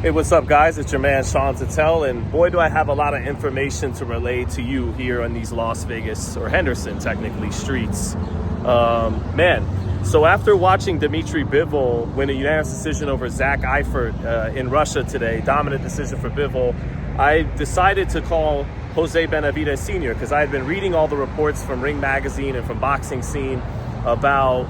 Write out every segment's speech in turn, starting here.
Hey, what's up, guys? It's your man, Sean Zittel, and boy, do I have a lot of information to relay to you here on these Las Vegas, or Henderson, technically, streets. So after watching Dmitry Bivol win a unanimous decision over Zach Eifert in Russia today, dominant decision for Bivol, I decided to call Jose Benavidez Sr. because I had been reading all the reports from Ring Magazine and from Boxing Scene about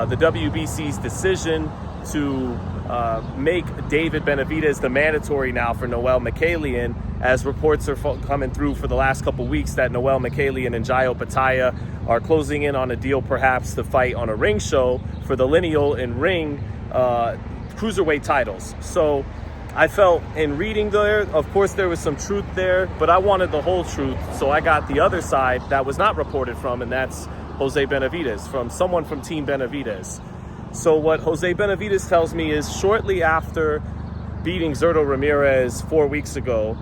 the WBC's decision to make David Benavidez the mandatory now for Noel Mikaelian, as reports are coming through for the last couple weeks that Noel Mikaelian and Opetaia are closing in on a deal perhaps to fight on a ring show for the lineal and ring cruiserweight titles. So I felt in reading there, of course there was some truth there, but I wanted the whole truth, so I got the other side that was not reported from, and that's Jose Benavidez, from someone from Team Benavidez. So what Jose Benavidez tells me is shortly after beating Zittel Ramirez 4 weeks ago,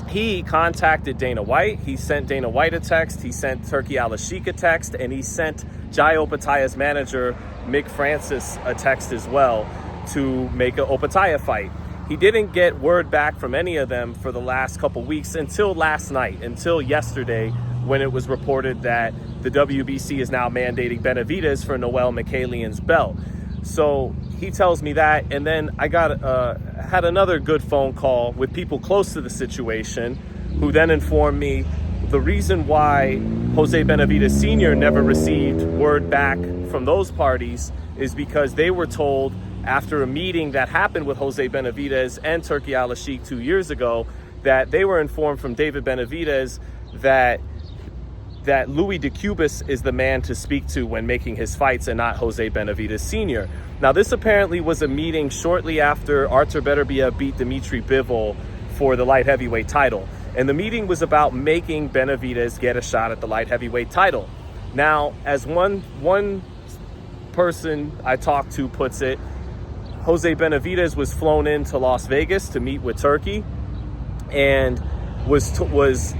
he contacted Dana White. He sent Dana White a text. He sent Turki Al-Sheikh a text, and he sent Opetaia's manager, Mick Francis, a text as well to make an Opetaia fight. He didn't get word back from any of them for the last couple weeks until last night, until yesterday, when it was reported that the WBC is now mandating Benavidez for Noel Mikaelian's belt. So he tells me that, and then I had another good phone call with people close to the situation, who then informed me the reason why Jose Benavidez Sr. never received word back from those parties is because they were told after a meeting that happened with Jose Benavidez and Turki Al-Sheikh 2 years ago, that they were informed from David Benavidez that Louis DeCubas is the man to speak to when making his fights and not Jose Benavidez Sr. Now, this apparently was a meeting shortly after Artur Beterbiev beat Dmitry Bivol for the light heavyweight title. And the meeting was about making Benavidez get a shot at the light heavyweight title. Now, as one person I talked to puts it, Jose Benavidez was flown into Las Vegas to meet with Turki, and was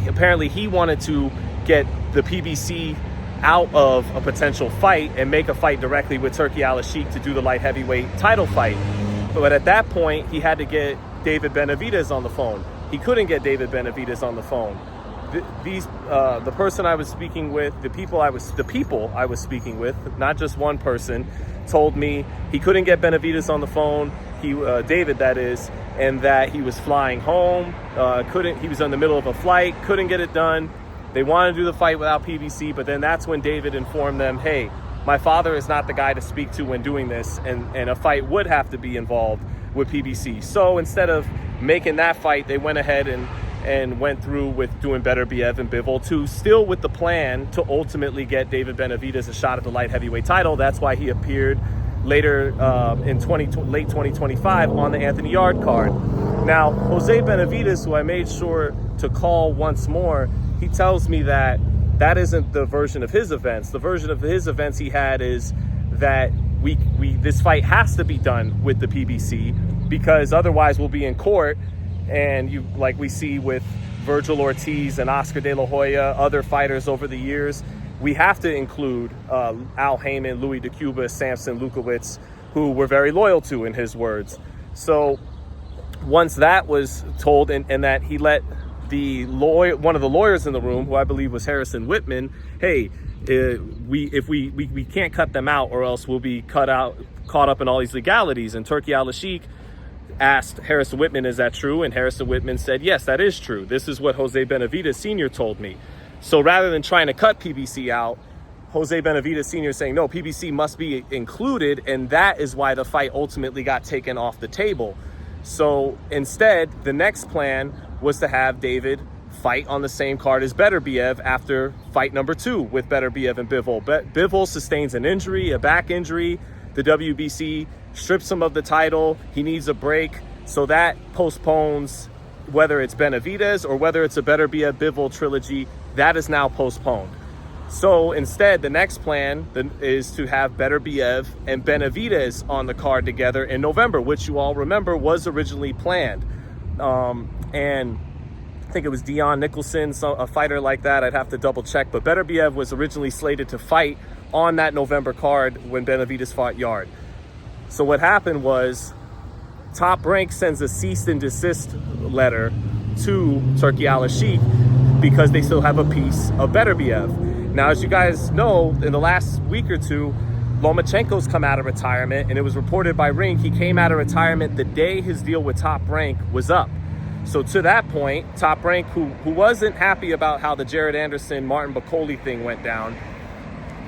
apparently he wanted to get the PBC out of a potential fight and make a fight directly with Turki Al-Sheikh to do the light heavyweight title fight. But at that point, he had to get David Benavidez on the phone. He couldn't get David Benavidez on the phone. The person I was speaking with, the people I was speaking with, not just one person, told me he couldn't get Benavidez on the phone. David, that is, and that he was flying home. He was in the middle of a flight, couldn't get it done. They wanted to do the fight without PBC, but then that's when David informed them, hey, my father is not the guy to speak to when doing this, and a fight would have to be involved with PBC. So instead of making that fight, they went ahead and went through with doing Beterbiev and Bivol, still with the plan to ultimately get David Benavidez a shot at the light heavyweight title. That's why he appeared later in late 2025 on the Anthony Yard card. Now, Jose Benavidez, who I made sure to call once more, he tells me that isn't the version of his events. The version of his events he had is that this fight has to be done with the PBC, because otherwise we'll be in court, and like we see with Virgil Ortiz and Oscar De La Hoya, other fighters over the years, we have to include Al Heyman, Louis DeCubas, Samson Lukowicz, who we're very loyal to, in his words. So once that was told, and that he let one of the lawyers in the room, who I believe was Harrison Whitman, hey, we can't cut them out, or else we'll be caught up in all these legalities. And Turki Al-Sheikh asked Harrison Whitman, is that true? And Harrison Whitman said, yes, that is true. This is what Jose Benavidez Sr. told me. So rather than trying to cut PBC out, Jose Benavidez Sr. is saying, no, PBC must be included, and that is why the fight ultimately got taken off the table. So instead, the next plan was to have David fight on the same card as Beterbiev after fight number 2 with Beterbiev and Bivol. Bivol sustains an injury, a back injury. The WBC strips him of the title. He needs a break. So that postpones whether it's Benavidez or whether it's a Beterbiev-Bivol trilogy. That is now postponed. So instead, the next plan is to have Beterbiev and Benavidez on the card together in November, which you all remember was originally planned. And I think it was Dion Nicholson, a fighter like that. I'd have to double check. But Beterbiev was originally slated to fight on that November card when Benavidez fought Yard. So what happened was Top Rank sends a cease and desist letter to Turkey Al-Sheikh because they still have a piece of Beterbiev. Now, as you guys know, in the last week or two, Lomachenko's come out of retirement, and it was reported by Ring he came out of retirement the day his deal with Top Rank was up. So to that point, Top Rank, who wasn't happy about how the Jared Anderson, Martin Bacoli thing went down,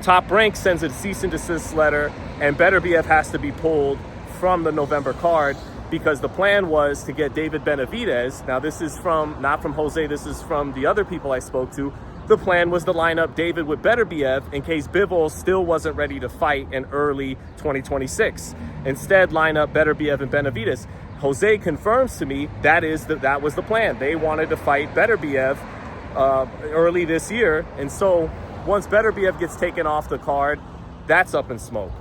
Top Rank sends a cease and desist letter, and Beterbiev has to be pulled from the November card because the plan was to get David Benavidez. Now, this is not from Jose, this is from the other people I spoke to. The plan was to line up David with Beterbiev in case Bivol still wasn't ready to fight in early 2026. Instead, line up Beterbiev and Benavidez. Jose confirms to me that was the plan. They wanted to fight Beterbiev early this year. And so once Beterbiev gets taken off the card, that's up in smoke.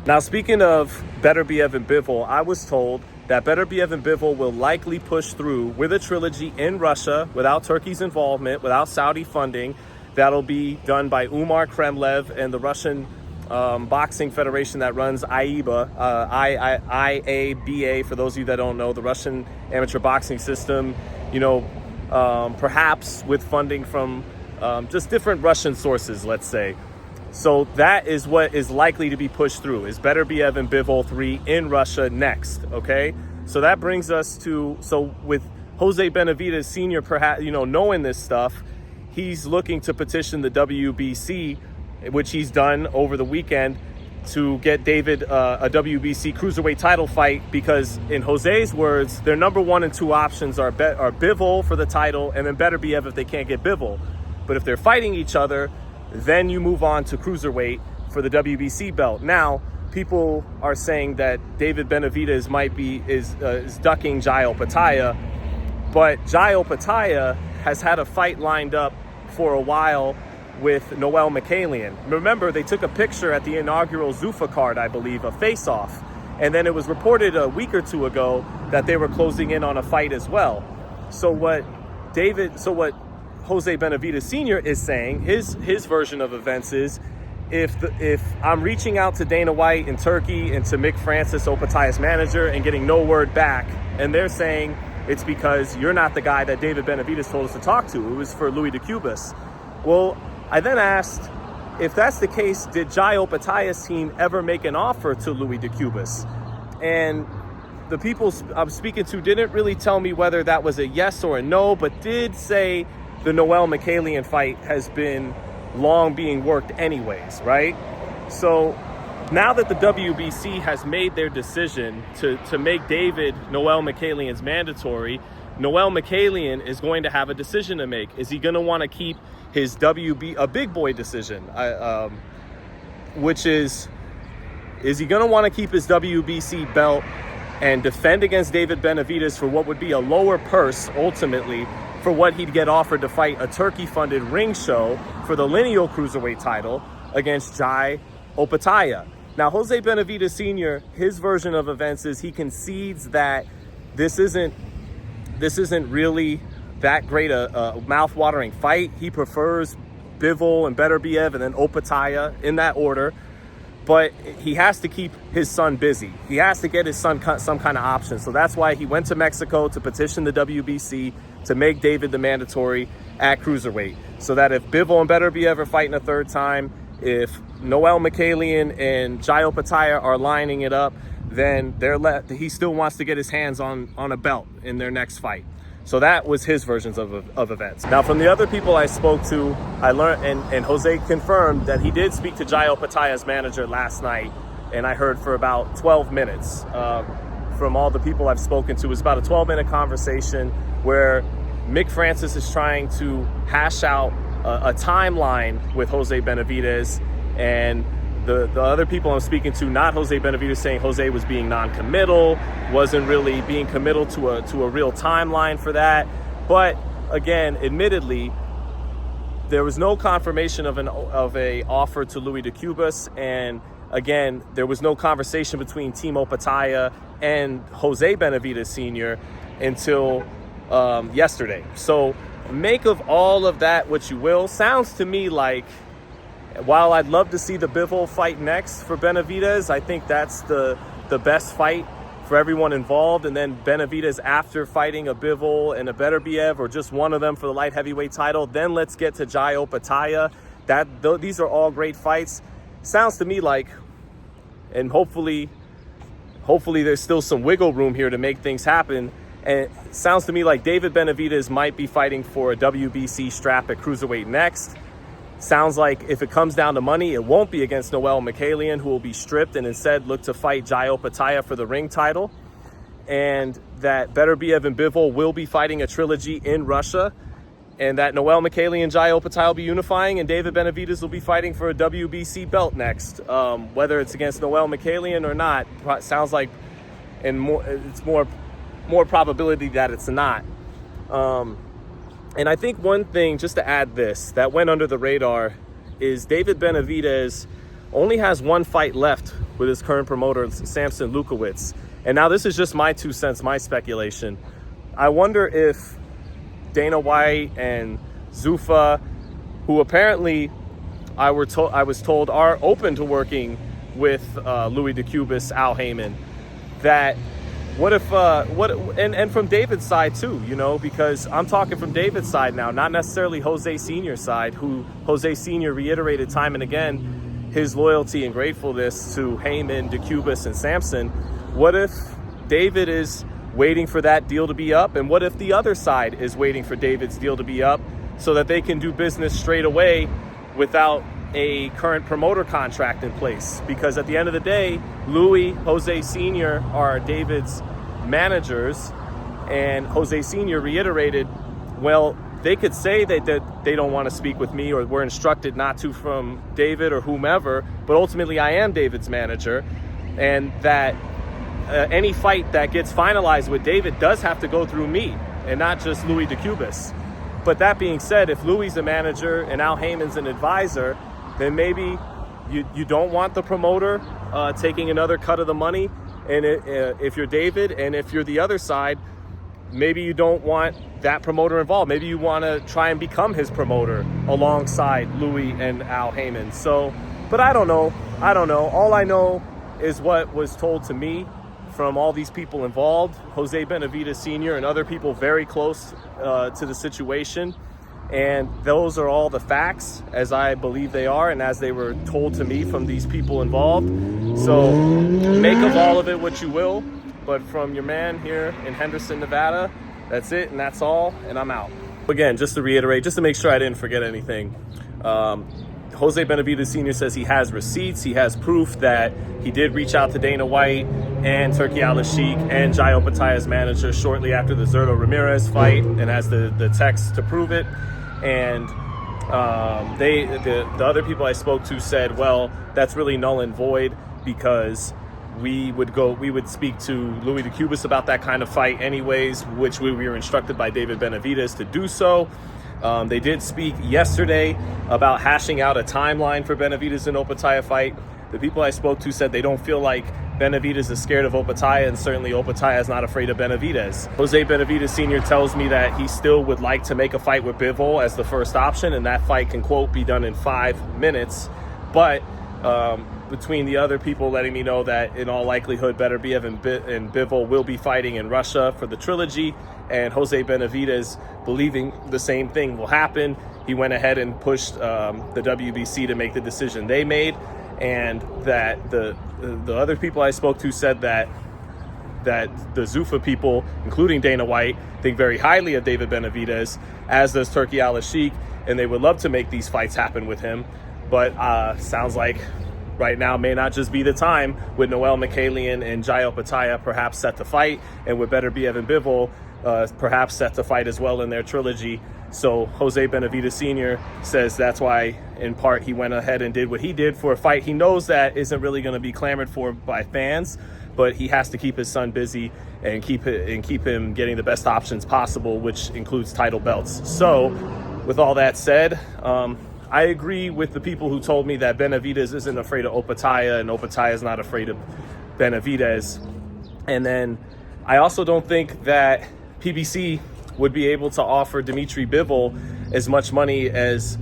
Now, speaking of Beterbiev and Bivol, I was told that Beterbiev and Bivol will likely push through with a trilogy in Russia without Turkey's involvement, without Saudi funding. That'll be done by Umar Kremlev and the Russian boxing federation that runs IABA, IABA, for those of you that don't know, the Russian amateur boxing system, perhaps with funding from just different Russian sources, let's say. So that is what is likely to be pushed through, is Beterbiev and Bivol 3 in Russia next, okay? So that brings us to, so with Jose Benavidez Sr., perhaps, knowing this stuff, he's looking to petition the WBC, which he's done over the weekend, to get David a WBC cruiserweight title fight, because in Jose's words, their number 1 and 2 options are Bivol for the title and then Beterbiev if they can't get Bivol. But if they're fighting each other, then you move on to cruiserweight for the WBC belt. Now, people are saying that David Benavidez is ducking Jai Opetaia, but Jai Opetaia has had a fight lined up for a while with Noel Mikaelian. Remember, they took a picture at the inaugural Zuffa card, I believe, a face-off, and then it was reported a week or two ago that they were closing in on a fight as well. So what Jose Benavidez Sr. is saying, his version of events is, if I'm reaching out to Dana White in Turkey and to Mick Francis, Opetaia's manager, and getting no word back, and they're saying it's because you're not the guy that David Benavidez told us to talk to. It was for Louis DeCubas. Well, I then asked, if that's the case, did Jai Opetaia's team ever make an offer to Louis DeCubas? And the people I'm speaking to didn't really tell me whether that was a yes or a no, but did say the Noel Mikaelian fight has been long being worked anyways, right? So now that the WBC has made their decision to make David Noel Mikaelian's mandatory, Noel Mikaelian is going to have a decision to make. Is he going to want to keep his a big boy decision, which is he going to want to keep his WBC belt and defend against David Benavidez for what would be a lower purse ultimately, for what he'd get offered to fight a Turkey-funded ring show for the lineal cruiserweight title against Jai Opetaia. Now, Jose Benavidez Sr., his version of events is he concedes that this isn't really that great a mouth-watering fight. He prefers Bivol and Beterbiev and then Opetaia in that order. But he has to keep his son busy. He has to get his son some kind of option. So that's why he went to Mexico to petition the WBC to make David the mandatory at cruiserweight. So that if Bivol and Beterbiev are fighting a third time, if Noel Mikaelian and Jai Opetaia are lining it up, then he still wants to get his hands on a belt in their next fight. So that was his versions of events. Now, from the other people I spoke to, I learned, and Jose confirmed that he did speak to Jai Opetaia's manager last night, and I heard for about 12 minutes. From all the people I've spoken to, it was about a 12-minute conversation where Mick Francis is trying to hash out a timeline with Jose Benavidez, and the other people I'm speaking to, not Jose Benavidez, saying Jose was being non-committal, wasn't really being committal to a real timeline for that. But again, admittedly, there was no confirmation of a offer to Louis DeCubas, and again, there was no conversation between Team Opetaia and Jose Benavidez Sr. until yesterday. So make of all of that what you will. Sounds to me like, While I'd love to see the Bivol fight next for Benavidez, I think that's the best fight for everyone involved. And then Benavidez, after fighting a Bivol and a Beterbiev, or just one of them for the light heavyweight title, then let's get to Jai Opetaia. These are all great fights. Sounds to me like, and hopefully there's still some wiggle room here to make things happen. And it sounds to me like David Benavidez might be fighting for a WBC strap at cruiserweight next. Sounds like if it comes down to money, it won't be against Noel Mikaelian, who will be stripped and instead look to fight Jai Opetaia for the ring title. And that Beterbiev and Bivol will be fighting a trilogy in Russia. And that Noel Mikaelian and Jai Opetaia will be unifying, and David Benavidez will be fighting for a WBC belt next. Whether it's against Noel Mikaelian or not, sounds like, and it's more probability that it's not. And I think one thing, just to add this, that went under the radar is David Benavidez only has one fight left with his current promoter, Samson Lukowicz. And now this is just my 2 cents, my speculation. I wonder if Dana White and Zuffa, who apparently I was told are open to working with Louis DeCubas, Al Heyman, that what if, and from David's side too, you know, because I'm talking from David's side now, not necessarily Jose Sr.'s side, who Jose Sr. reiterated time and again his loyalty and gratefulness to Heyman, DeCubas, and Samson. What if David is waiting for that deal to be up? And what if the other side is waiting for David's deal to be up so that they can do business straight away without a current promoter contract in place? Because at the end of the day, Louis, Jose Sr. are David's managers, and Jose Sr. reiterated, well, they could say that they don't want to speak with me or were instructed not to from David or whomever, but ultimately I am David's manager, and that any fight that gets finalized with David does have to go through me and not just Louis DeCubas. But that being said, if Louis is a manager and Al Heyman's an advisor, then maybe you don't want the promoter taking another cut of the money. And if you're David, and if you're the other side, maybe you don't want that promoter involved. Maybe you want to try and become his promoter alongside Louis and Al Heyman. So, but I don't know. All I know is what was told to me from all these people involved, Jose Benavidez Sr. and other people very close to the situation. And those are all the facts as I believe they are and as they were told to me from these people involved. So make of all of it what you will, but from your man here in Henderson, Nevada, that's it and that's all, and I'm out. Again, just to reiterate, just to make sure I didn't forget anything, Jose Benavidez Sr. says he has receipts, he has proof that he did reach out to Dana White and Turki Al-Sheikh and Jai Opetaia's manager shortly after the Zerto Ramirez fight, and has the text to prove it. And the other people I spoke to said, well, that's really null and void, because we would speak to Louis DeCubas about that kind of fight anyways, which we were instructed by David Benavidez to do so. They did speak yesterday about hashing out a timeline for Benavidez and Opetaia fight. The people I spoke to said they don't feel like Benavidez is scared of Opetaia, and certainly Opetaia is not afraid of Benavidez. Jose Benavidez Sr. tells me that he still would like to make a fight with Bivol as the first option, and that fight can, quote, be done in 5 minutes. But between the other people letting me know that in all likelihood Beterbiev and Bivol will be fighting in Russia for the trilogy, and Jose Benavidez believing the same thing will happen, he went ahead and pushed the WBC to make the decision they made. And that the other people I spoke to said that the Zuffa people, including Dana White, think very highly of David Benavidez, as does Turki Al-Sheikh, and they would love to make these fights happen with him. But sounds like right now may not just be the time, with Noel Mikaelian and Jai Opetaia perhaps set to fight, and with Beterbiev and Bivol perhaps set to fight as well in their trilogy. So Jose Benavidez Sr. says that's why, in part, he went ahead and did what he did for a fight he knows that isn't really going to be clamored for by fans, but he has to keep his son busy and keep him getting the best options possible, which includes title belts. So with all that said, I agree with the people who told me that Benavidez isn't afraid of Opetaia and Opetaia is not afraid of Benavidez. And then I also don't think that PBC would be able to offer Dmitry Bivol as much money as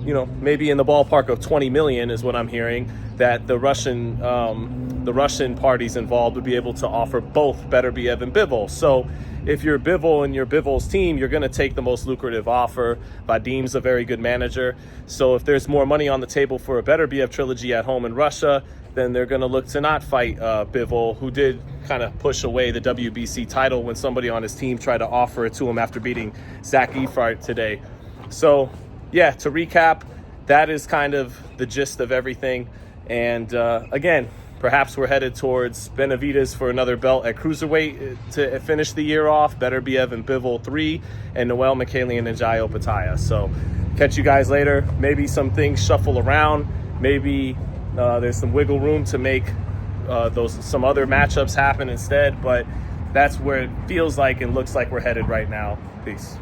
maybe in the ballpark of 20 million is what I'm hearing, that the Russian parties involved would be able to offer both Beterbiev and Bivol. So if you're Bivol and you're Bivol's team, you're going to take the most lucrative offer. Vadim's a very good manager. So if there's more money on the table for a Beterbiev trilogy at home in Russia, then they're going to look to not fight Bivol, who did kind of push away the WBC title when somebody on his team tried to offer it to him after beating Zach Efart today. So yeah, to recap, that is kind of the gist of everything. And again, perhaps we're headed towards Benavidez for another belt at cruiserweight to finish the year off. Beterbiev and Bivol 3, and Noel Mikaelian and Jai Opetaia. So catch you guys later. Maybe some things shuffle around. Maybe there's some wiggle room to make some other matchups happen instead. But that's where it feels like and looks like we're headed right now. Peace.